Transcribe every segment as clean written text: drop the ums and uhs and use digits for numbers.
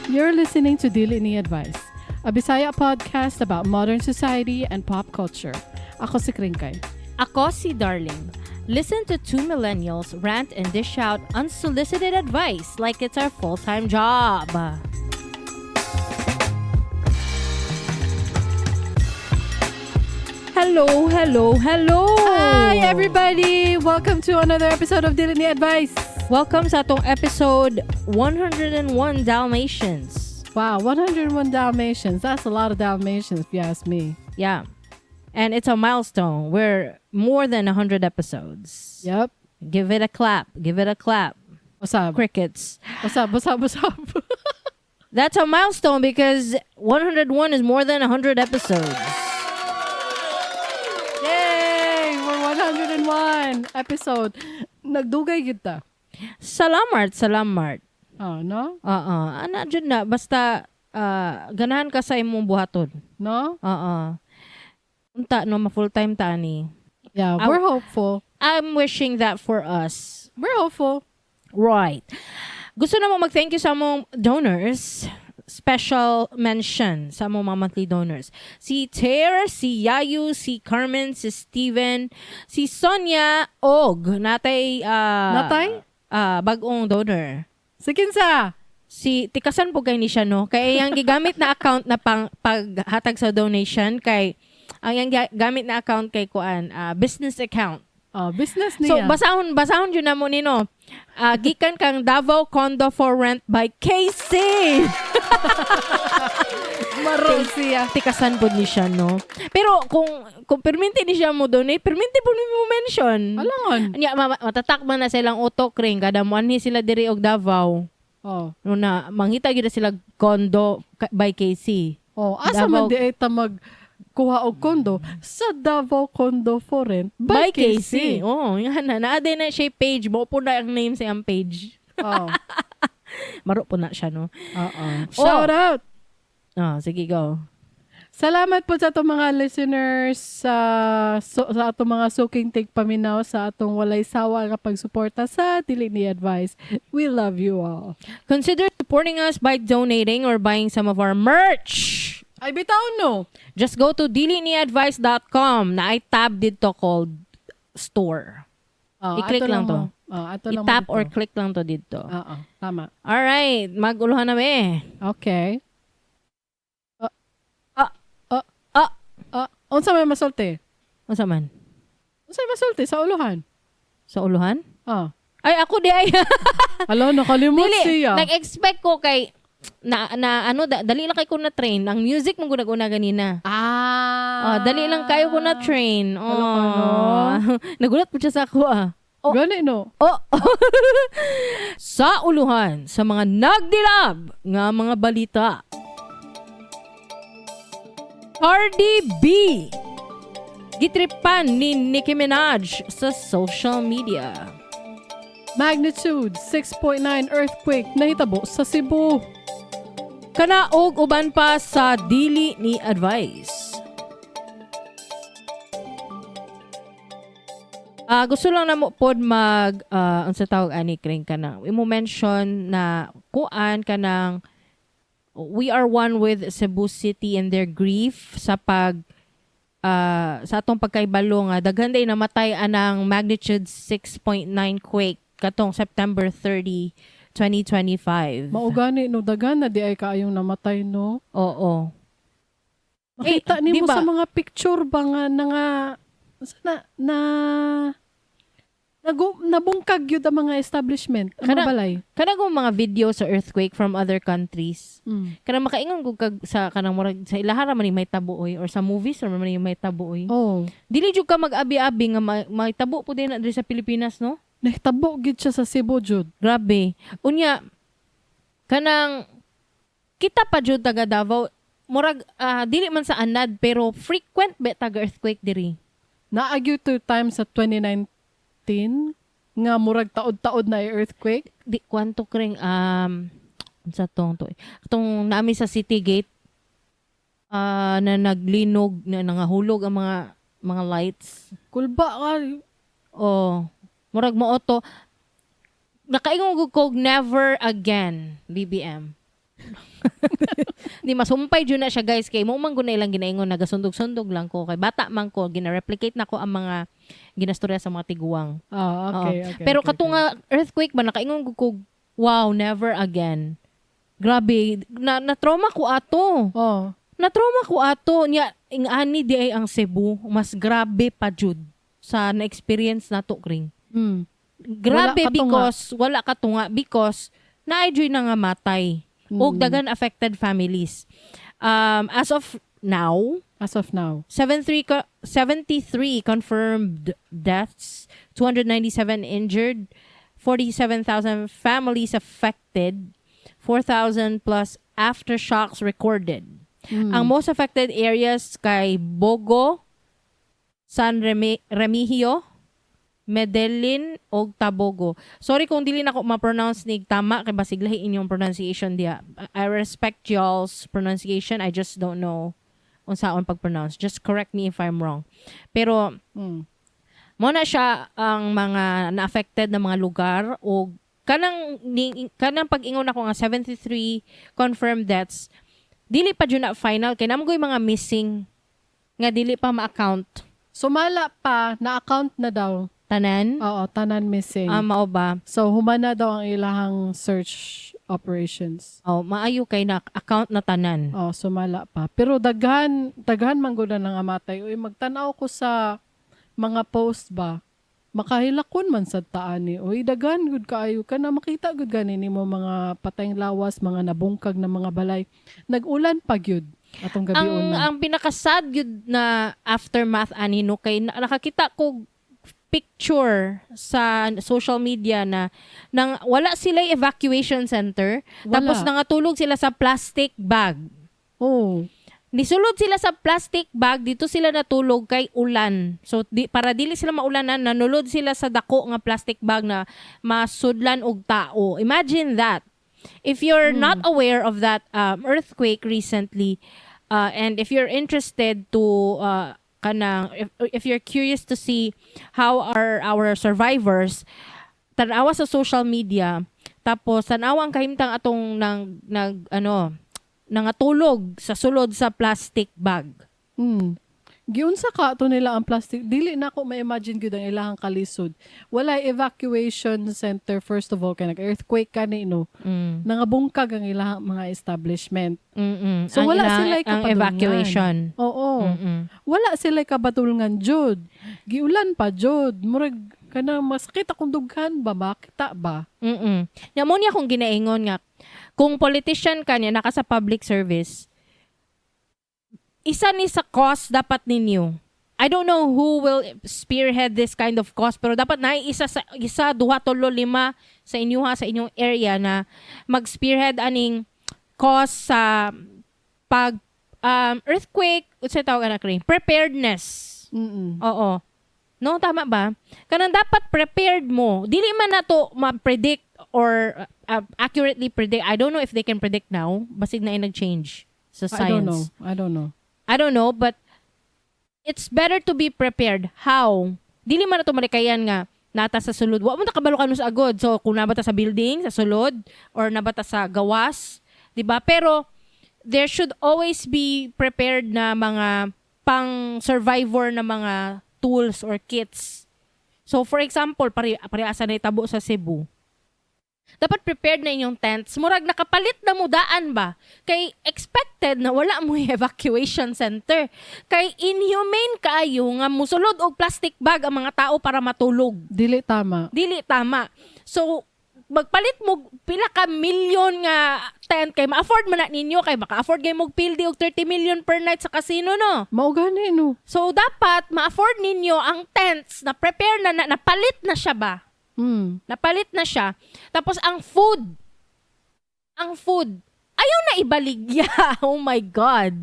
You're listening to Dili Ni Advice, a Bisaya podcast about modern society and pop culture. Ako si Kringkay. Ako si Darling. Listen to two millennials rant and dish out unsolicited advice like it's our full-time job. Hello. Hi everybody! Welcome to another episode of Dili Ni Advice. Welcome sa atong episode 101 Dalmatians. Wow, 101 Dalmatians. That's a lot of Dalmatians if you ask me. Yeah. And it's a milestone. We're more than 100 episodes. Yep. Give it a clap. What's up? Crickets. What's up? That's a milestone because 101 is more than 100 episodes. Yay! We're 101 episode. Nagdugay kita. Salamat. Oh, no? Ana dyan na. Basta ganahan ka sa imong buhaton. No? Unta no, ma-full-time ta ni. Yeah, we're hopeful. I'm wishing that for us. We're hopeful. Right. Gusto na mo mag-thank you sa among donors. Special mention sa among mga monthly donors. Si Ter, si Yayu, si Carmen, si Steven, si Sonia, og natay bagong donor. Si Kinsa? Si tikasan po kay ni siya no. Kay yang gigamit na account na paghatag sa donation kay ang yang gamit na account kay kuan business account. Oh, business So niya. basahon jud na mo nino. Gikan kang Davao Condo for Rent by KC. Maro siya. Tikasan po ni siya no. Pero kung perminti ni siya mo donate, perminti po ni mo mention. Alangon. Nya matatakban na silang utok ring kada muanhi sila diri og Davao. Oh. No na mangita gyud sila condo by KC. Oh, asa man Davao- di ay ta magkuha og kondo sa Davao Condo for Rent By KC. Oh, yan na. Naaday na siya page. Mo po na ang name sa ang page. Oh. Maro po na siya, no? Shout out. Sige, go. Salamat po sa atong mga listeners sa atong mga suking tigpaminaw sa atong walay sawa nga pagsuporta sa Dili Ni Advice. We love you all. Consider supporting us by donating or buying some of our merch. Ay, bitaw no. Just go to diliniadvice.com na ay tab dito called store. I-click ato lang to. Ato lang I-tap mo or dito. click lang to dito. Tama. Alright, mag-uluhan na be. Okay. Unsa may masulti? Unsa man? Unsa may masulti sa uluhan? Sa uluhan? Ay, ako di ay. Alo, nakalimot siya. Nag-expect ko kay dali lang kay ko na train. Ang music mong gunaguna ganina. Dali lang kayo ko na train. Nagulat po siya sa ako Gani no. Sa uluhan, sa mga Nagdilaab nga mga balita. Cardi B gitripan ni Nicki Minaj sa social media. Magnitude 6.9 earthquake nahitabo sa Cebu. Kana og uban pa sa Dili Ni Advice. Gusto lang na mo pod unsa tawag ani kring kana. Imo mention na kuan kanang we are one with Cebu City and their grief sa sa atong pagkaibalo nga daghan day namatay anang magnitude 6.9 quake katong September 30, 2025. Maugani no daghan na di ay kaayong namatay no. Oo. Makita nimo diba? sa mga picture ba nga nabungkag yun ang mga establishment, ang mga balay. Kanang mga video sa earthquake from other countries. Kanang makaingon ko sa kanang murag sa ilahara man may tabuoy or sa movies or man may tabuoy. Oh. Dili jud ka mag-abi-abi nga may tabo po din na diri sa Pilipinas no. Nahitabo gid siya sa Cebu jud. Grabe. Unya kanang kita pa jud taga Davao murag dili man sa anad pero frequent ba taga earthquake diri. Naagyo 2 times sa 2019 nga murag taod-taod na earthquake. Di kwanto kring sa tong nami sa City Gate na naglinog na nangahulog ang mga lights. Kulba ka. Murag mo auto nakaingon ko never again BBM. Di masumpay jud na siya guys kay mo man gud na ilang ginaingon nagasundog-sundog lang ko kay bata man ko gina-replicate na ko ang mga ginastorya sa mga tiguang. Okay. Pero okay, katunga earthquake ba nakaingon ko wow, never again. Grabe, na trauma ko ato. Oh. Na trauma ko ato nya ingani di ay ang Cebu mas grabe pa jud sa na-experience nato kring. Grabe wala katunga because naay na nga matay. Og dagan affected families. As of now, 73 confirmed deaths, 297 injured, 47,000 families affected, 4,000 plus aftershocks recorded. Ang most affected areas kay Bogo, San Remigio, Medellin o Tabogo. Sorry kung dili na ko ma-pronounce ni tama kay basig lahi inyong pronunciation dia. I respect y'all's pronunciation. I just don't know unsaon pag-pronounce. Just correct me if I'm wrong. Pero mo na siya ang mga na-affected na mga lugar o kanang pag-ingon ako nga 73 confirmed deaths. Dili pa jud na final kay namoy mga missing nga dili pa ma-account. Sumala pa na account na daw. Tanan? Oo, tanan missing. Mao ba? So, humana daw ang ilahang search operations. Maayo kay na account na tanan. Sumala pa. Pero daghan man gud na nga matay. Uy, magtanaw ko sa mga post ba. Makahilakon man sa taani. Uy, daghan gud kaayo ka na makita gud gani nimo mga patayng lawas, mga nabungkag na mga balay. Nag-ulan pa gyud atong gabi una. Ang pinakasad gyud na aftermath ani no kay nakakita ko picture sa social media na nang wala sila evacuation center tapos nangatulog sila sa plastic bag. Nisulod sila sa plastic bag dito sila natulog kay ulan. So para dili sila maulanan nanulod sila sa dako nga plastic bag na masudlan og tao. Imagine that. If you're not aware of that earthquake recently and if you're interested to if you're curious to see how are our survivors, tanawa sa social media, tapos tanawa ang kahimtang atong nangatulog sa sulod sa plastic bag. Giunsa ka ato nila ang plastic. Dili na ako ma-imagine gyud ang ilahang kalisod. Wala evacuation center first of all kay nag-earthquake kanino. Nangabungkag ang ilahang mga establishment. So ang wala sila ang evacuation. Oo. Wala sila kabatulngan jud. Giulan pa jud. Murag kanang masakit akong dughan ba makita ba? Nya mo niya kung ginaingon nga kung politician ka niya naka sa public service, isa ni sa cause dapat ninyo. I don't know who will spearhead this kind of cause pero dapat na isa 2, 3, 5 sa inyong area na mag-spearhead aning cause sa pag earthquake unsa tawag ana kring preparedness. Oo. No, tama ba? Kanang dapat prepared mo. Dili man nato ma-predict or accurately predict. I don't know if they can predict now. Basig na nag-change sa science. I don't know, but it's better to be prepared. How? Dili man nato malikayan nga nata sa sulod. Wa mo ta kabalo kanus agod. So kung nabata sa building, sa sulod or nabata sa gawas, 'di ba? Pero there should always be prepared na mga pang survivor na mga tools or kits. So for example, pareasa na itabo sa Cebu. Dapat prepared na inyong tents. Murag nakapalit na mudaan ba? Kay expected na wala mo evacuation center. Kay inhumane kaayo nga musulod og plastic bag ang mga tao para matulog. Dili tama. So magpalit mo pila ka milyon nga tent kay ma-afford man na ninyo kay maka-afford kay mo pildi og 30 million per night sa casino no. Mao gani no. So dapat ma-afford ninyo ang tents na prepare na napalit na siya ba? Napalit na siya. Tapos ang food, ayaw na ibaligya. Oh my God.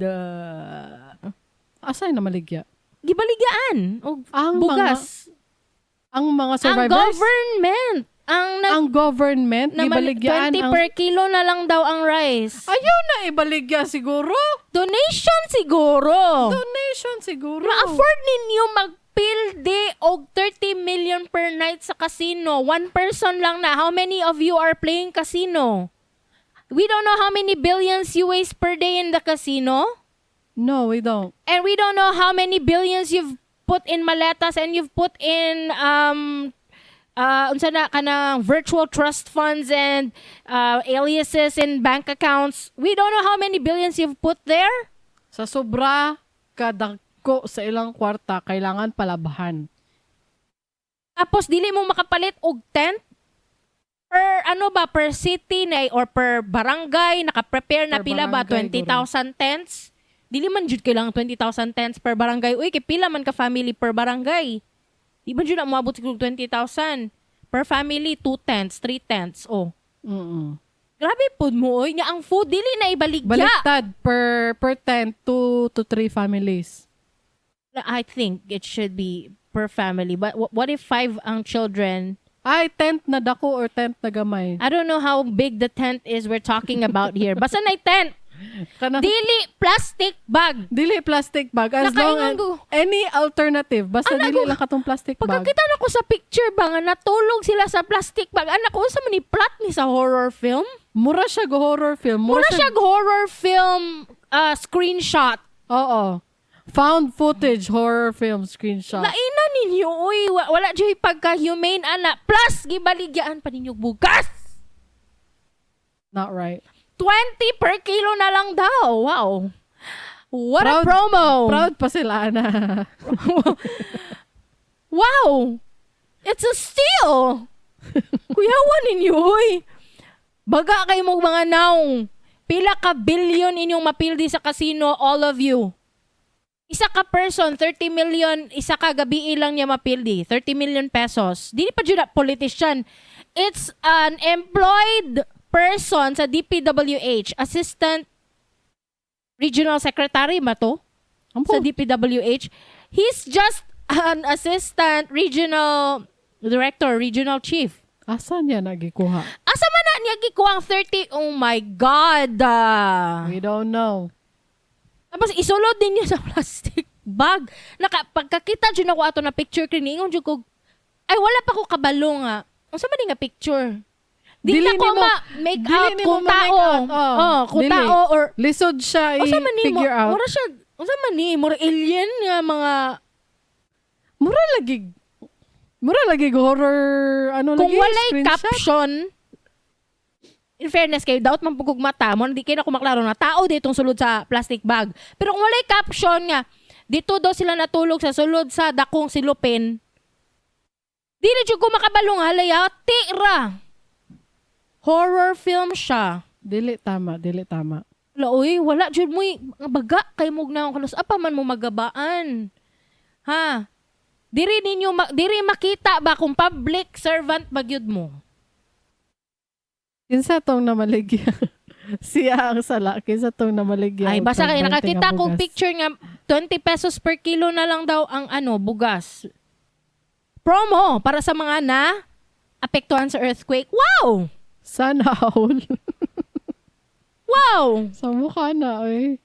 Asay na maligya? Gibaligyaan. O Ang bugas. Ang mga survivors? Ang government. Gibaligyan 20 per kilo na lang daw ang rice. Ayaw na ibaligya siguro. Donation siguro. Ma-afford ninyo pilde og 30 million per night sa casino. One person lang na. How many of you are playing casino? We don't know how many billions you waste per day in the casino. No, we don't. And we don't know how many billions you've put in maletas and you've put in unsa na kanang virtual trust funds and aliases in bank accounts. We don't know how many billions you've put there. Sa sobra kadagko sa ilang kwarta, kailangan palabahan. Tapos dili mo makapalit og tent per per city na or per barangay naka-prepare na Per pila ba barangay, 20,000 tents. Dili man jud kailangan 20,000 tents per barangay. Uy, kay pila man ka family per barangay. Di ba jud na moabot siguro 20,000 per family, 2 tents, 3 tents. Oh. Grabe pod mo oy, nga ang food dili na ibaligya. Baliktad per tent, 2 to 3 families. I think it should be per family. But what if 5 ang children? Ay, tent na dako or tent na gamay. I don't know how big the tent is we're talking about here. Basta na tent. Dili plastic bag. Dili plastic bag. As long as any alternative. Basta dili lang katong plastic bag. Pagkakita na ko sa picture ba nga natulog sila sa plastic bag. Anak ko, sa man ni plot ni sa horror film? Mura siya horror film. Mura siya horror film screenshot. Oo. Found footage horror film screenshot. Laina ninyo, uy. Wala dyan pagka-humane, anak. Plus, gibaligyan pa ninyo bugas. Not right. 20 per kilo na lang daw. Wow. What a promo. Proud pa sila, Ana. Wow. It's a steal. Kuyawan ninyo, uy. Baga kayo mong mga naong. Pila ka billion inyong mapildi sa casino, all of you. Isa ka person, 30 million, isa ka gabi lang niya mapildi. 30 million pesos. Di pa dyan na politician. It's an employed person sa DPWH, Assistant Regional Secretary ba to? Sa DPWH. He's just an Assistant Regional Director, Regional Chief. Asa niya nagikuha? Asa man na niya gikuha ang 30? Oh my God! We don't know. Tapos isulod din niya sa plastic bag. Pagkakita dyan ako ato na picture kiningon dyan ko, ay wala pa ko kabalo nga. Ang sama nga picture. Di na ko ma-make out kung tao. Kung tao or... Lisod siya i-figure out. Mura siya, ang sama ni, mura alien nga mga... Mura lagi horror, kung lagi, walay screenshot. caption, in fairness kayo, daot man pugog mata mo, hindi kayo na kumaklaro na tao ditong sulod sa plastic bag. Pero kung walay caption nga, dito daw sila natulog sa sulod sa dakong silupin, di na dyan ko makabalong halaya, tira. Horror film siya. Dili tama. Uy, wala dyan mo baga kay mong na kalos. Apa man mo magabaan. Ha? Diri makita ba kung public servant bagyod mo? Kinsa tong namaligya. Siya ang sala. Kinsa tong namaligya. Ay, basta kayo nakakita kong picture nga 20 pesos per kilo na lang daw ang bugas. Promo para sa mga apektuhan sa earthquake. Wow! Sana all. Wow! Sa mukha na, oy.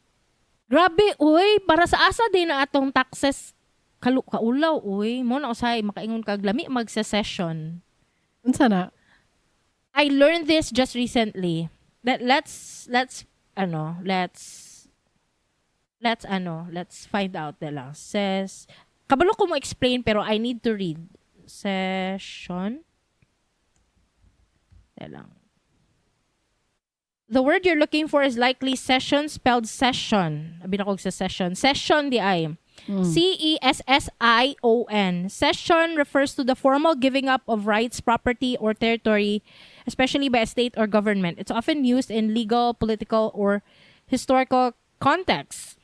Grabe, uy. Para sa asa din na atong taxes kaulaw, uy. Mo na usay, makaingon kag lami magse-session. Unsa na? I learned this just recently. That let's find out na lang. Says, kabalo ko mo explain pero I need to read. Session. Lang. The word you're looking for is likely session, spelled session. Abi na ko sa session. Session di ay. CESSION. Session refers to the formal giving up of rights, property, or territory, especially by a state or government. It's often used in legal, political, or historical contexts.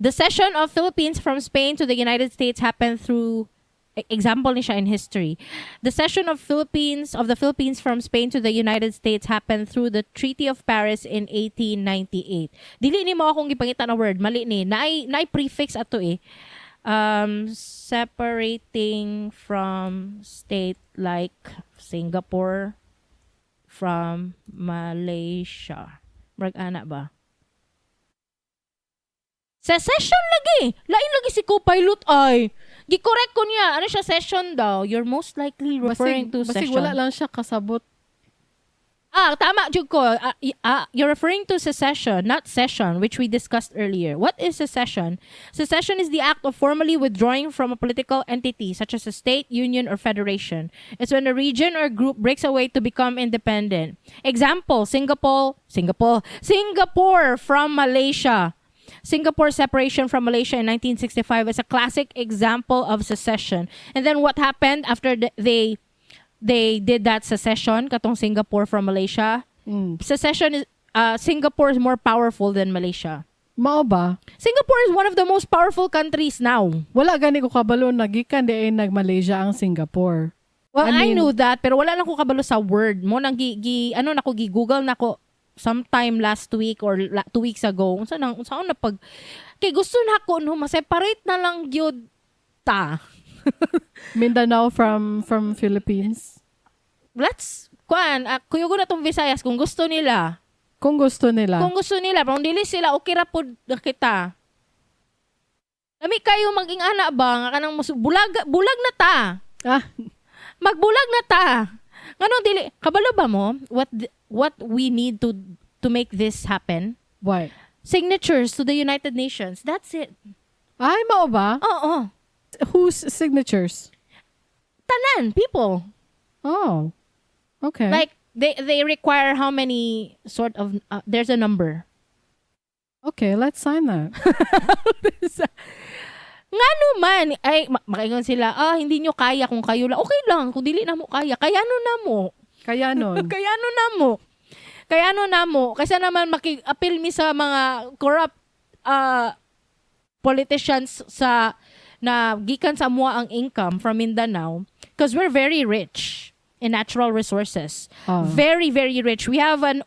The cession of Philippines from Spain to the United States happened through example ni siya in history. The cession of the Philippines from Spain to the United States happened through the Treaty of Paris in 1898. Dili ni mo akong gipangita na word, mali ni. Naay prefix ato eh. Separating from state like Singapore from Malaysia. Brag ana ba? Secession lagi. Lain lagi si co-pilot ay. Gi-correct ko niya. Ano siya, session daw? You're most likely referring to session. Basig wala lang siya kasabot. tama jud ko. You're referring to secession, not session, which we discussed earlier. What is secession? Secession is the act of formally withdrawing from a political entity, such as a state, union, or federation. It's when a region or group breaks away to become independent. Example, Singapore from Malaysia. Singapore separation from Malaysia in 1965 is a classic example of secession. And then what happened after they did that secession, katong Singapore from Malaysia? Secession is, Singapore is more powerful than Malaysia. Mao ba? Singapore is one of the most powerful countries now. Wala gani ko kabalo nagikan di ay nag-Malaysia ang Singapore. Well, I I mean, knew that, pero wala lang ko kabalo sa word mo. Nang Google na ko sometime last week or 2 weeks ago. Saan na pag... Kay gusto na ko, no, ma-separate na lang yun ta. Mindanao from Philippines. Kuyugo na tong Visayas kung gusto nila. Kung gusto nila. Kung gusto nila, pero dili sila, okay ra po na kita. Lami kayo maging ana ba? Nga kanang bulag na ta. Magbulag na ta. Nganong dili, kabalo ba mo? What we need to make this happen? What? Signatures to the United Nations. That's it. Ay, mao ba? Oo. Whose signatures? Tanan, people. Oh. Okay. Like, they require how many sort of, there's a number. Okay, let's sign that. Nga naman, ay, makaingon sila, hindi nyo kaya kung kayo lang. Okay lang, kung dili na mo kaya, kayano na mo. Kayanon. Kayano na mo. Kasi naman maki-appeal mi sa mga corrupt politicians na gikan sa mua ang income from Mindanao because we're very rich in natural resources. Very, very rich. We have an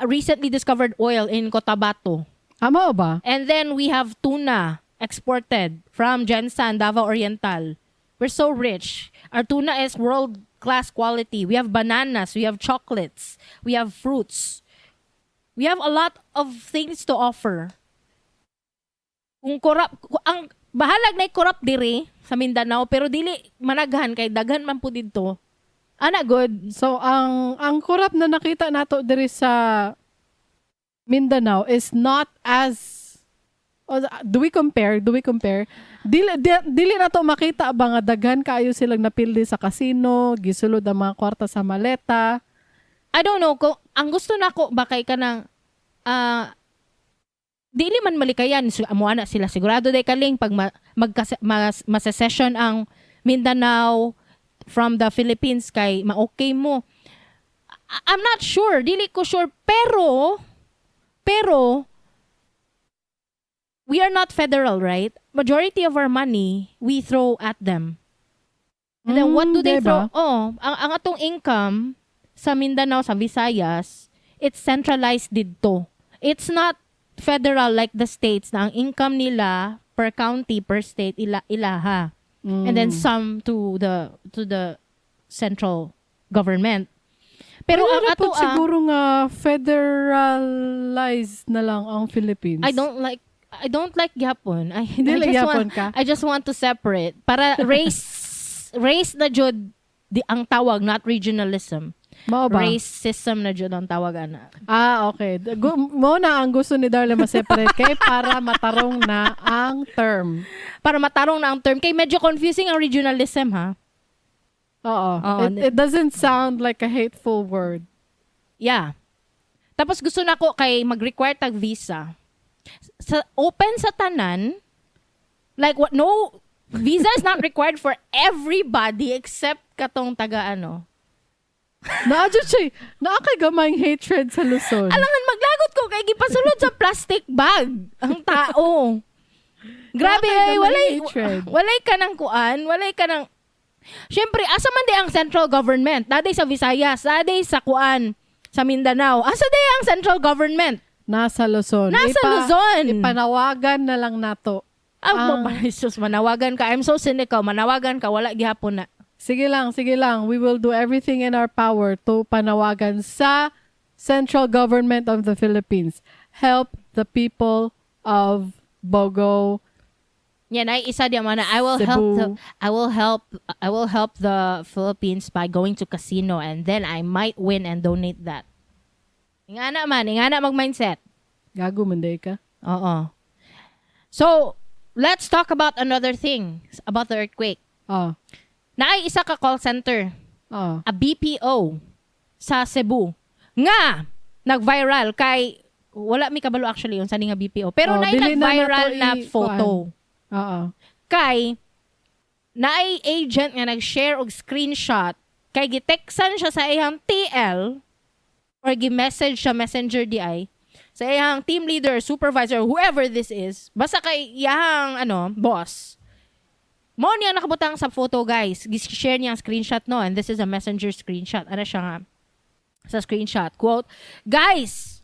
recently discovered oil in Cotabato. Mao ba? And then we have tuna exported from Jensan, Davao Oriental. We're so rich. Our tuna is world-class quality. We have bananas. We have chocolates. We have fruits. We have a lot of things to offer. Ang bahalag na corrupt diri sa Mindanao, pero dili managhan kay daghan man po dito. Ana good. So, ang corrupt na nakita nato diri sa Mindanao is not as... do we compare? Dili na to makita ba nga daghan kaayo silang napildi sa casino, gisulod ang mga kwarta sa maleta. I don't know kung ang gusto nako ba kay kanang dili man malikayan amo ana sila sigurado day kaling pag masesession ang Mindanao from the Philippines kay ma-okay mo. I'm not sure, dili ko sure pero we are not federal, right? Majority of our money, we throw at them. And then what do they diba? throw? Ang atong income sa Mindanao, sa Visayas, it's centralized dito. It's not federal like the states na ang income nila per county, per state, ilaha. And then some to the central government. Pero ang ato siguro nga federalized na lang ang Philippines. I don't like gyapon. I just want to separate para race na jud ang tawag, not regionalism. Mao ba? Racism na jud ang tawag ana. Okay. Mo na ang gusto ni Darla ma-separate kay para matarong na ang term. Para matarong na ang term kay medyo confusing ang regionalism ha. Oo. It doesn't sound like a hateful word. Yeah. Tapos gusto na ko kay mag-require tag visa. Open sa tanan. Like what? No, visa is not required for everybody except katong taga ano. Naakay gamayng hatred sa Luzon. Alangan maglagot ko kay gipasulod sa plastic bag ang tao. Grabe ay walay ka ng kuan, walay ka ng. Siyempre, asa man di ang central government? Daday sa Visayas, daday sa kuan, sa Mindanao. Asa di ang central government? Nasa Luzon. Luzon. Ipanawagan na lang nato. Jesus, manawagan ka. I'm so cynical. Manawagan ka, wala gihapon na. Sige lang. We will do everything in our power to panawagan sa central government of the Philippines. Help the people of Bogo Yan ay isa di man na I will Cebu. help the Philippines by going to casino and then I might win and donate that. Ingana mag-mindset. Gago man day ka. Oo. So, let's talk about another thing about the earthquake. Naay isa ka call center, a BPO sa Cebu nga nag-viral kay wala mi kabalo actually yung sani nga BPO pero naay dili na nag-viral nato na photo. Kay naay agent nga nag-share og screenshot kay giteksan siya sa iyang TL or gi-message siya messenger DI sa iyang team leader, supervisor, whoever this is, basta kay iyang boss. Mo niya nakabutang sa photo, guys. Gi-share niya ang screenshot no, and this is a messenger screenshot. Ano siya nga sa screenshot? Quote, "Guys,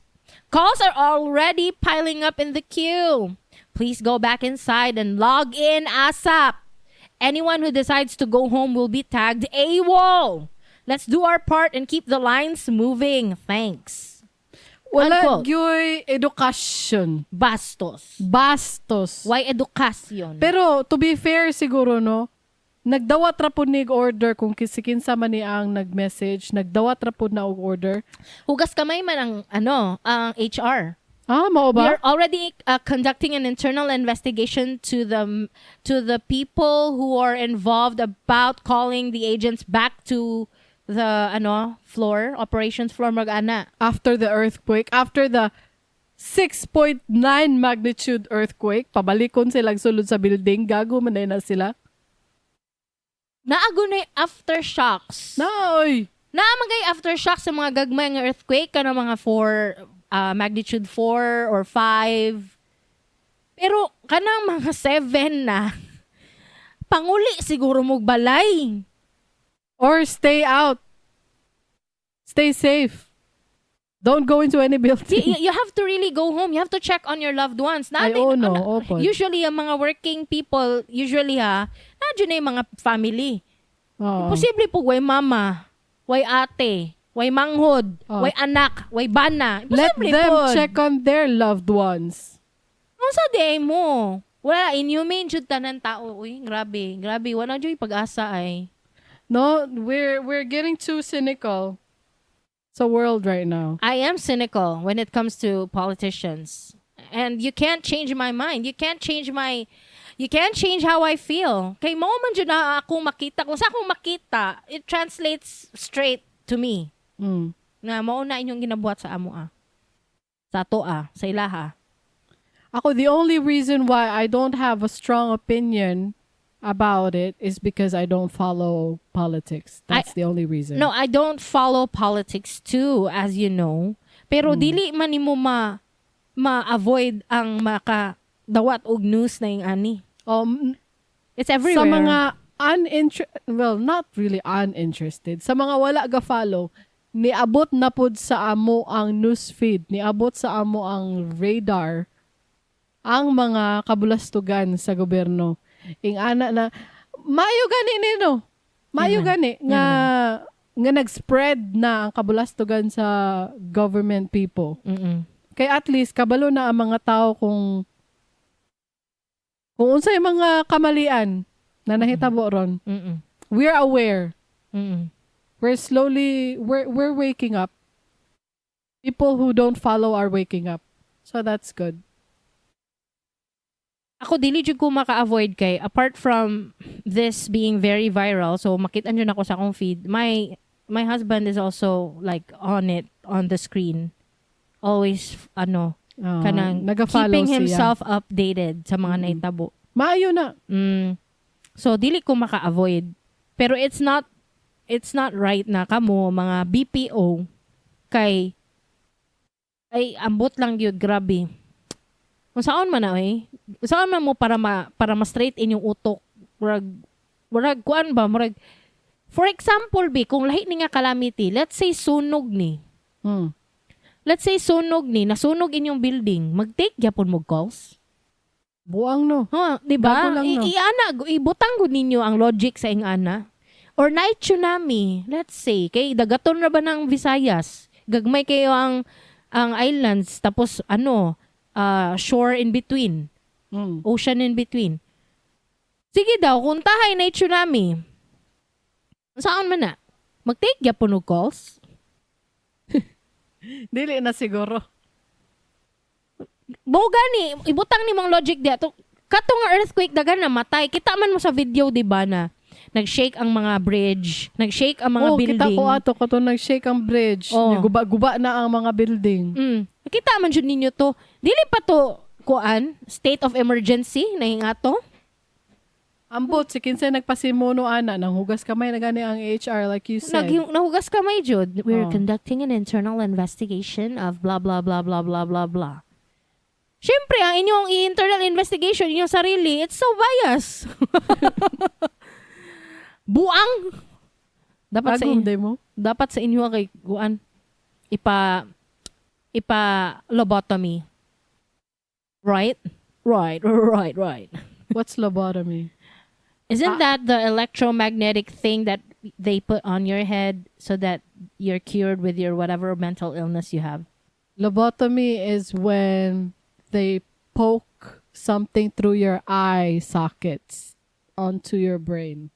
calls are already piling up in the queue. Please go back inside and log in ASAP. Anyone who decides to go home will be tagged AWOL. Let's do our part and keep the lines moving. Thanks." Wala Unquote. gyoy edukasyon. Bastos. Why edukasyon? Pero to be fair siguro no, nagdawat ra pud nig order kung kinsa man ni ang nag-message, nagdawat ra pud na og order. Hugas kamay man ang HR. Mao We ba? are already conducting an internal investigation to the people who are involved about calling the agents back to the operations floor mag-ana. After the earthquake, after the 6.9 magnitude earthquake, pabalikon silang sulod sa building, gago man na sila. Naago na aftershocks. Oy. Naamagay aftershocks sa mga gagmay nga earthquake kana mga 4 magnitude 4 or 5. Pero kanang mga 7 na panguli siguro mo balay. Or stay out. Stay safe. Don't go into any building. You have to really go home. You have to check on your loved ones. Opo. Usually, ang mga working people, nadyo na yung mga family. Posible po, way mama, way ate, way manghod, way anak, way bana. Let Imposible them po. check on their loved ones. Ano sa day mo? Wala, inhumane jud tanan tao. Uy, grabe. Wala jud pag-asa ay. No, we're getting too cynical. Sa world right now. I am cynical when it comes to politicians. And you can't change my mind. You can't change how I feel. Kay mo man jud na akong makita. Kung sa akong makita, it translates straight to me. Na mao na inyong ginabuhat sa amo Sa ato sa ilaha. Ako, the only reason why I don't have a strong opinion about it is because I don't follow politics. That's the only reason. No, I don't follow politics too, as you know. Pero dili man nimo ma-avoid ang makadawat og news na yung ani. It's everywhere. Sa mga not really uninterested. Sa mga wala ga-follow, niabot na pud sa amo ang newsfeed, niabot sa amo ang radar, ang mga kabulastugan sa gobyerno. Ing ana na maayo gani nino. Maayo gani nga nag-spread na ang kabulastugan sa government people. Kay at least kabalo na ang mga tao kung unsay mga kamalian na nahitabo ron. We're aware. We're waking up. People who don't follow are waking up. So that's good. Ako dili jud ko maka-avoid kay apart from this being very viral, so makita nyo na ako sa akong feed. My husband is also like on the screen. Always kanang keeping himself updated sa mga naitabo. Maayo na. So dili ko maka-avoid. Pero it's not right na kamo mga BPO kay ay ambot lang yun, grabe. Kung saan man na saan man mo para ma-straight in yung utok. Murag kuan ba? Murag, for example, kung lahi ni nga calamity, let's say sunog ni. Let's say sunog ni, nasunog inyong building, mag-take gyapon mo calls. Buang no. Diba? Bago lang, no? Ibutang gud ninyo ang logic sa ingana. Or night tsunami, let's say, kay dagaton ra ba ng Visayas? Gagmay kayo ang islands, tapos shore in between. Ocean in between. Sige daw, kung tahay na tsunami, saan man na? Mag-take gyapon og calls? Dili na siguro. Boga ni, ibutang ni mong logic diya. Kato nga earthquake, dagan na matay. Kita man mo sa video, di ba na nag-shake ang mga bridge, nag-shake ang mga building. Kita ko ato, kato nag-shake ang bridge. Guba-guba na ang mga building. Kita man dyan ninyo to. Dili pa to, state of emergency, nahinga to. Ambot, si Kinsay nagpasimuno ana, nang hugas kamay na gani ang HR like you said. Nahugas kamay, Jud. We're conducting an internal investigation of blah, blah, blah, blah, blah, blah, blah. Siyempre, ang inyong internal investigation, inyong sarili, it's so biased. Buang. Dapat sa inyo kay kuan ipa lobotomy. Right? Right. What's lobotomy? Isn't that the electromagnetic thing that they put on your head so that you're cured with your whatever mental illness you have? Lobotomy is when they poke something through your eye sockets onto your brain.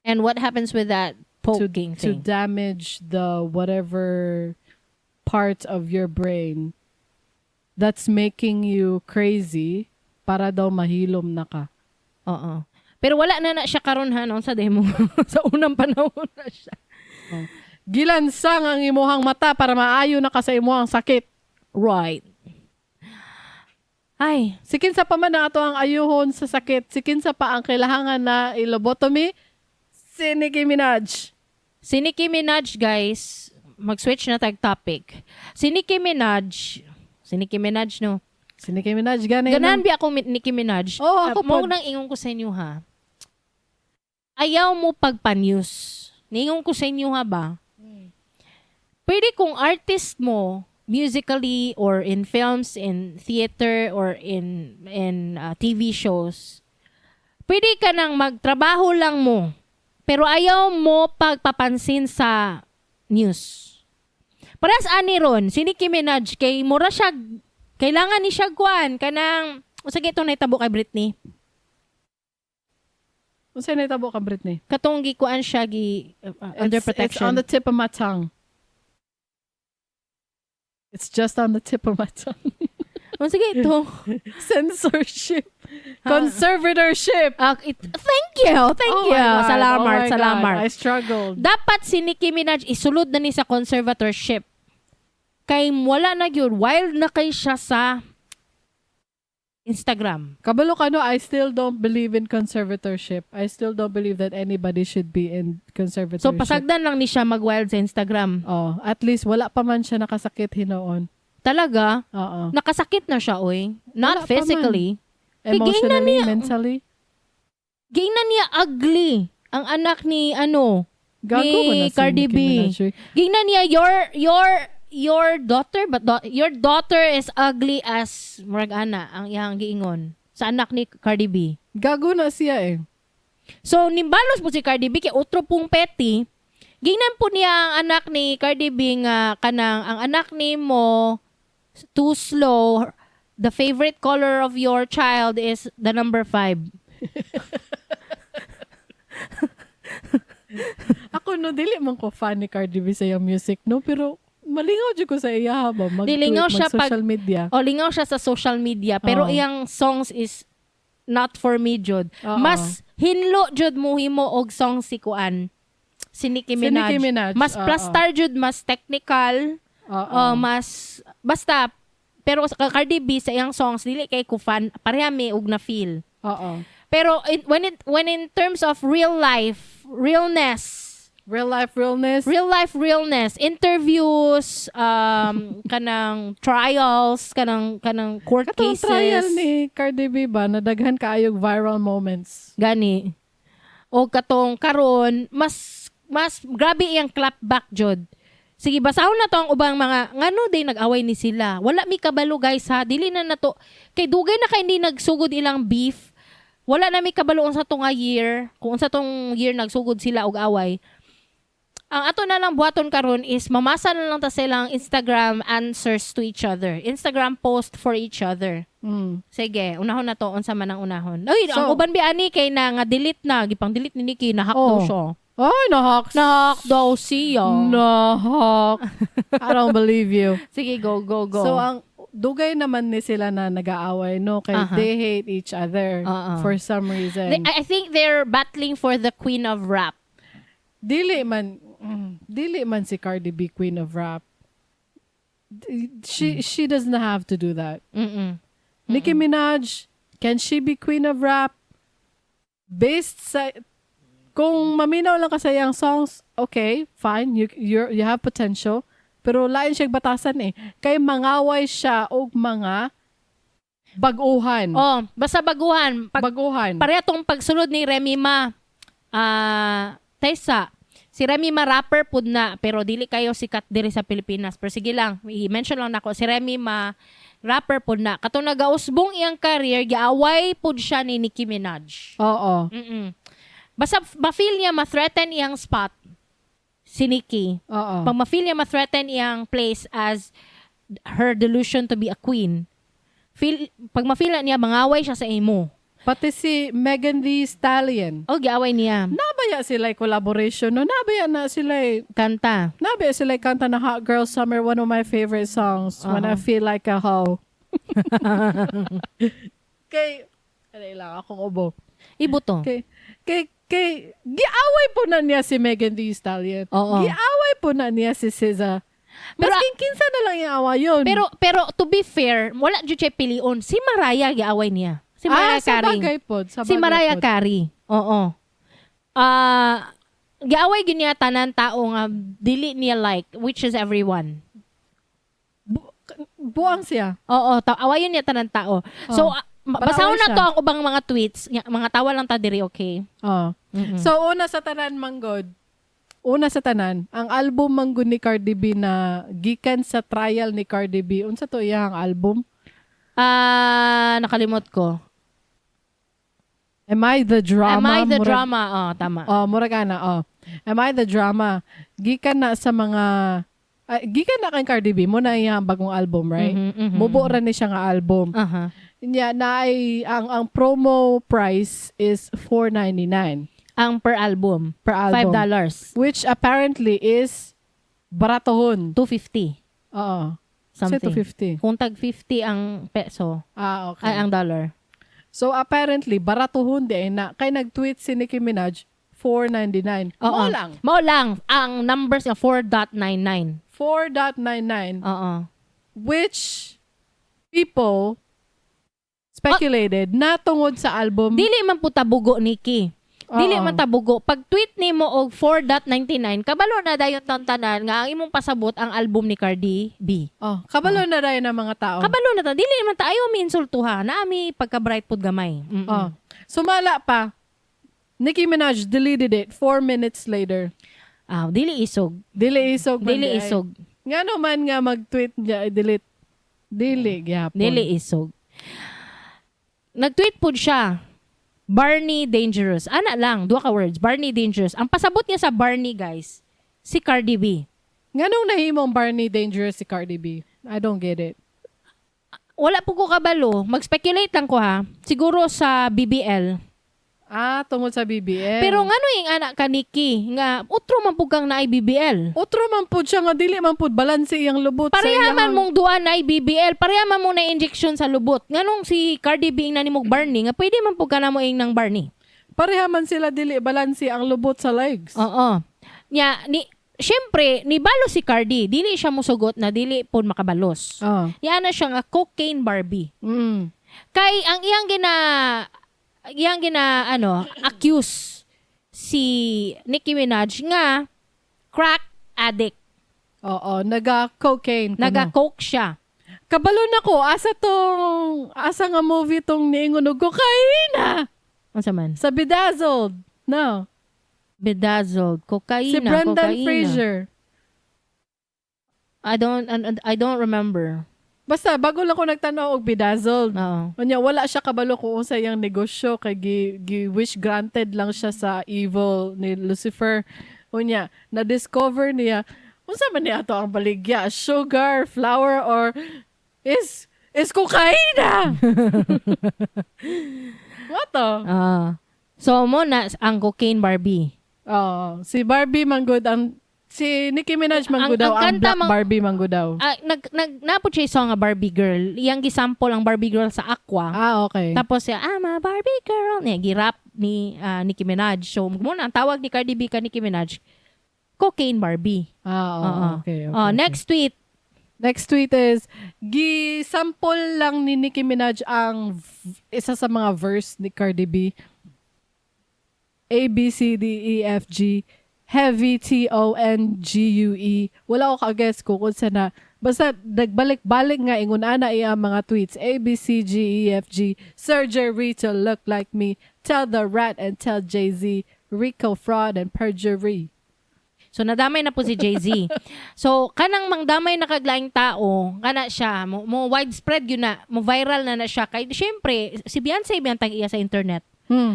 And what happens with that poking to thing? damage the whatever part of your brain that's making you crazy para daw mahilom na ka. Oo. Pero wala na siya karon ha sa demo. Sa unang panahon na siya. Gilansang ang imuhang mata para maayo na ka sa imuhang sakit. Right. Ay, sikin sa pa man na ato ang ayuhon sa sakit. Sikin sa pa ang kailangan na ilobotomy. Si Nicki Minaj. Si Nicki Minaj, guys, mag-switch na tag-topic. Si Nicki Minaj, no? Si Nicki Minaj, ganun. Ganan ba ako Nicki Minaj? Ako mo nang ingon ko sa inyo, ha? Ayaw mo pagpa-news. Ningon ko sa inyo, ha ba? Pwede kung artist mo, musically or in films, in theater, or in TV shows, pwede ka nang magtrabaho lang mo. Pero ayaw mo pagpapansin sa news. Paras ani ron, si Nicki Minaj, kay mura siya, kailangan ni siya kuan, kanang, sige itong naitabo kay Britney. Kung saan naitabo ka, Britney? Katong gikuan siya, under protection. It's on the tip of my tongue. It's just on the tip of my tongue. Sige ito. Censorship. Conservatorship. Thank you. Salamat. I struggled. Dapat si Nicki Minaj isulod na ni sa conservatorship. Kay wala na yun. Wild na kay siya sa Instagram. Kabalo ka no, I still don't believe in conservatorship. I still don't believe that anybody should be in conservatorship. So pasagdan lang ni siya mag-wild sa Instagram. At least wala pa man siya nakasakit hinoon. Talaga? Oo. Nakasakit na siya, oy. Not physically. Emotionally, mentally. Gingnan niya ugly. Ang anak ni Gago ni Cardi B. Gingnan niya your daughter, but your daughter is ugly as Morgana, ang iyang giingon sa anak ni Cardi B. Gago na siya eh. So, nimbalos po si Cardi B, kay utro pong petty, gingnan po niya ang anak ni Cardi B nga kanang, ang anak ni mo, too slow, the favorite color of your child is the number 5. Ako no, dili man ko fan ni Cardi B sa iyang music, no? Pero malingaw dyan ko sa iya ba? Mag-social media. Lingaw siya sa social media. Pero iyang songs is not for me, Jud. Mas hinlo, Jud, muhimo og song si Kuan. Si Nicki Minaj. Mas plastar, Jud, mas technical. Mas, basta, pero Cardi B sa iyang songs, dili kay ko fan, pareha may og na feel. Pero when in terms of real life realness, interviews, kanang trials, kanang court cases. Trial ni Cardi B ba, nadaghan kaayog viral moments. Gani. O katong karon, mas grabe iyang clapback, Jod. Sige, basahon na to ang ubang mga, ngano day nag-away ni sila. Wala mi kabalo, guys, ha. Dili na to. Kay dugay na kay hindi nagsugod ilang beef. Wala na mi kabalo sa tong year. Kung sa tong year nagsugod sila og away. Ang ato na lang buhaton karon is mamasa na lang ta silang Instagram answers to each other. Instagram post for each other. Sige, unahon na to. Unsa man ang unahon? Uy, So- ang uban bi ani kay na nga delete na. Gipang delete ni Nikki. Nahack daw Oh. siya. Ay, nahak. Nahack daw siya. Nahak. I don't believe you. Sige, go. So, ang dugay naman ni sila na nag-aaway, no? Kay they hate each other for some reason. I think they're battling for the queen of rap. Dili man si Cardi B queen of rap. She doesn't have to do that. Nicki Minaj, can she be queen of rap? Based sa kung maminaw lang ka sa iyang songs, okay, fine, you have potential. Pero lain siya batasan eh. Kay mangaway siya og mga baguhan. Oh, basta baguhan. Baguhan. Pareha tong pagsulod ni Remy Ma. Tessa, si Remy Ma rapper pud na, pero dili kayo sikat diri sa Pilipinas. Pero sige lang, i-mention lang nako si Remy Ma rapper pud na. Katong nagausbong iyang career, giaway pud siya ni Nicki Minaj. Oo. Basta ma-feel niya ma-threaten iyang spot si Nicki. Oo. Pag ma-feel niya ma-threaten iyang place as her delusion to be a queen. Pag ma-feel niya mangaway siya sa imo. Pati si Megan Thee Stallion. O giaway niya. Nabaya sila collaboration, no? Nabaya na sila Kanta. Nabaya sila kanta na Hot Girl Summer, one of my favorite songs. When I feel like a hoe. Kay, ano lang, akong ubo. Ibuto. Kay, giaway po na niya si Megan Thee Stallion. Oo. Giaway po na niya si SZA. Masking kinsa na lang yung awa yun. Pero to be fair, wala jud siya pilion. Si Mariah giaway niya. Si Mariah sa Carey. bagay po. Si Mariah Carey. Oo. Giaway gyud niya tanan tao nga dili niya like, which is everyone. Buang siya. Oo, awayon niya tanan tao. So, basahon na siya. to ang ubang mga tweets. Mga tawa lang ta diri, okay? So, una sa tanan, Manggod. Ang album Manggod ni Cardi B na gikan sa trial ni Cardi B. Unsa to iyang album? Nakalimot ko. Am I the Drama? Drama? Tama. Murag ana, Am I the Drama? Gikan na sa mga... gikan na kay Cardi B. Muna iyang bagong album, right? Mubo ra ni siya nga album. Nya na ang promo price is $4.99 Ang per album. per album. $5. Which apparently is baratohon. $250. Oo. Something. Say 250. Kung tag 50 ang peso, Okay. ay ang dollar. So apparently baratohon din na kay nag-tweet si Nicki Minaj $4.99. Oo. Mao lang. Mao lang. Ang numbers nga 4.99. $4.99 Oo. which people speculated na tungod sa album. Dili man po tabugo, Nikki. Dili man tabugo. Pag tweet nimo og 4.99, kabalo na dayon tanan nga ang imong pasabot ang album ni Cardi B. Kabalo na rin ng mga tao. Kabalo na ta. Dili man ta ayo mi insultuha. Naami pagka bright pud gamay. Sumala pa. Nicki Minaj deleted it 4 minutes later. Dili isog. Dili isog. Dili isog. Nga naman nga mag-tweet niya, delete. Dili gyapon. Dili isog. Nag-tweet pud siya. Barney Dangerous. Ana lang, duha ka words. Barney Dangerous. Ang pasabot niya sa Barney, guys, si Cardi B. Nga nung nahimong Barney Dangerous si Cardi B? I don't get it. Wala po ko kabalo. Mag-speculate lang ko ha. Siguro sa BBL. Tungod sa BBL. Pero ngano yung anak ka, Nikki? Nga, utro man po kang naay BBL. Otro man po siya nga, dili man po balanse iyang lubot. Parehaman mong duwa na BBL. Parehaman mo na injection sa lubot. Nganong si Cardi B na ni mong Barney, nga pwede man po ka na mo ng Barney. Parehaman sila dili balanse ang lubot sa legs. Oo. Siyempre, nibalo si Cardi. Dili siya musugot na dili po makabalos. Yan na siya nga cocaine Barbie. Kay ang iyang accuse si Nicki Minaj nga crack addict. Oo, naga-cocaine. Naga-coke siya. Kabalo na ko, asa nga movie tong niingon og kokaina. Ano man? Sa Bedazzled. No. Bedazzled. Kokaina. Si Brendan kokaina. Fraser. I don't remember. Basta, bago lang ko nagtanaw og Bedazzled. Oo. Kanya, wala siya kabalo kung sa iyang negosyo kay wish granted lang siya sa evil ni Lucifer. Unya, na-discover niya, unsa man niya to ang baligya? Sugar, flour, or is is kokaina. What the? So mo na ang cocaine Barbie. Si Barbie manggod ang si Nicki Minaj manggod daw ang kanta Black Barbie manggod daw. Napod siya song nga Barbie girl. Iyang gisample ang Barbie girl sa Aqua. Okay. Tapos siya, I'm a Barbie girl. Niya, girap ni Nicki Minaj. So, muna, ang tawag ni Cardi B ka Nicki Minaj, cocaine Barbie. Okay. Next tweet. Next tweet is, gisample lang ni Nicki Minaj ang isa sa mga verse ni Cardi B. A, B, C, D, E, F, G, heavy, T-O-N-G-U-E. Wala ko ka-guess ko kung saan na. Basta, nagbalik-balik nga, ingon ana iya mga tweets. A, B, C, G, E, F, G, surgery to look like me. Tell the rat and tell Jay-Z, Rico fraud and perjury. So, nadamay na po si Jay-Z. So, kanang mangdamay na kaglaing tao, kana siya, mo widespread yun na, mo viral na siya. Kaya, syempre, si Beyonce biyantang iya sa internet.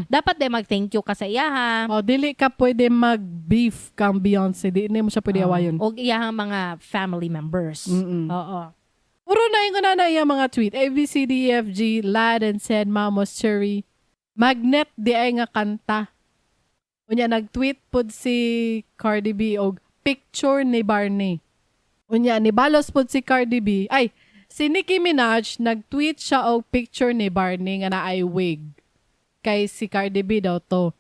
Dapat din mag-thank you ka sa iya, ha? Dili ka pwede mag-beef kang Beyonce. Di mo siya pwede awayon. O iyahang mga family members. Oo. Puro na yung na iya mga tweet. A, B, C, D, E, F, G, lad and said, mom was cherry. Magnet di ay nga kanta. Unya, nag-tweet pod si Cardi B og picture ni Barney. Unya, nibalos pod si Cardi B. Ay, si Nicki Minaj, nag-tweet siya og picture ni Barney nga na ay wig. Kay si Cardi B daw to.